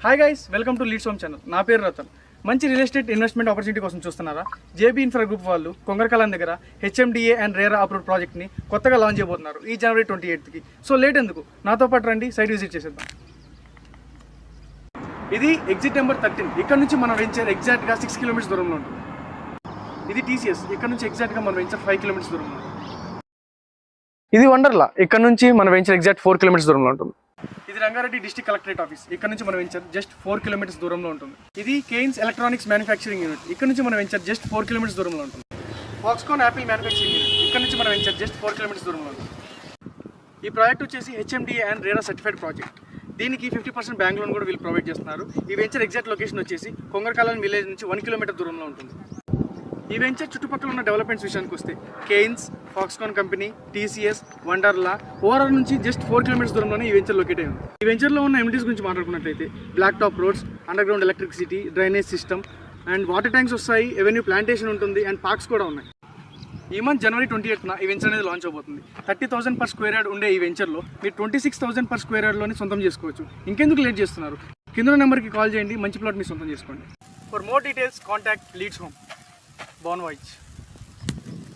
Hi guys, welcome to leads home channel. నా పేరు రతన్. మంచి రియల్ ఎస్టేట్ ఇన్వెస్ట్మెంట్ ఆపర్చునిటీ కోసం చూస్తున్నారా? జేబీ ఇన్ఫ్రా గ్రూప్ వాళ్ళు కొంగరకాలం దగ్గర హెచ్ఎండిఏ అండ్ రేరా అప్రూవ్డ్ ప్రాజెక్ట్ని కొత్తగా లాంచ్ చేయబోతున్నారు ఈ జనవరి 28కి. సో లేట్ ఎందుకు, నాతో పాటు రండి, సైట్ విజిట్ చేసేద్దాం. ఇది ఎగ్జిట్ నెంబర్ 13. ఇక్కడ నుంచి మనం వెంచర్ ఎగ్జాక్ట్గా 6 కిలోమీటర్స్ దూరంలో ఉంటుంది. ఇది టీసీఎస్. ఇక్కడ నుంచి ఎగ్జాక్ట్గా మనం వెంచర్ 5 కిలోమీటర్స్ దూరంలో ఉంటుంది. ఇది వండర్లా. ఇక్కడ నుంచి మన వెంచర్ ఎగ్జాక్ట్ 4 కిలోమీటర్స్ దూరంలో ఉంటుంది. ఇది రంగారెడ్డి డిస్ట్రిక్ట్ కలెక్టరేట్ ఆఫీస్. ఇక్కడ నుంచి మన వెంచర్ జస్ట్ 4 కిలోమీటర్స్ దూరంలో ఉంటుంది. ఇది కేయిన్స్ ఎలక్ట్రానిక్స్ మ్యానుఫ్యాక్చరింగ్ యూనిట్. ఇక్కడ నుంచి మన వెంచర్ జస్ట్ 4 కిలోమీటర్స్ దూరంలో ఉంటుంది. Foxconn Apple manufacturing unit. ఇక్కడ నుంచి మన వెంచర్ జస్ట్ 4 కిలోమీటర్స్ దూరంలో ఉంటుంది. ఈ ప్రాజెక్ట్ వచ్చేసి HMDA and RERA certified project. దీనికి 50% బ్యాంక్ లోన్ కూడా వీళ్ళు ప్రొవైడ్ చేస్తున్నారు. ఈ వెంచర్ ఎగ్జాక్ట్ లొకేషన్ వచ్చేసి కొంగరకాలం విలేజ్ నుంచి 1 కిలోమీటర్ దూరంలో ఉంటుంది. ఈ వెంచర్ చుట్టుపక్కల ఉన్న డెవలప్మెంట్స్ విషయానికి వస్తే Kaynes, Foxconn company, TCS, Wonderla, ORR నుంచి జస్ట్ 4 కిలోమీటర్స్ దూరంలోనే ఈ వెంచర్ లొకేట్ అయింది. ఈ వెంచర్లో ఉన్న ఎమ్యూనిటీస్ గురించి మాట్లాడుకున్నట్లయితే black top roads, underground electricity, drainage system and water tanks వస్తాయి. ఎవెన్యూ ప్లాంటేషన్ ఉంటుంది అండ్ పార్క్స్ కూడా ఉన్నాయి. ఈ మంత్ జనవరి 28న ఈ వెంచర్ అనేది లాంచ్ అవబోతుంది. 30,000 per square yard ఉండే ఈ వెంచర్లో మీరు 26,000 per square yardలోనే సొంతం చేసుకోవచ్చు. ఇంకెందుకు లేట్ చేస్తున్నారు? కింద నెంబర్కి కాల్ చేయండి, మంచి ప్లాట్ మీ సొంతం చేసుకోండి. For more details contact leads home. Bon voyage.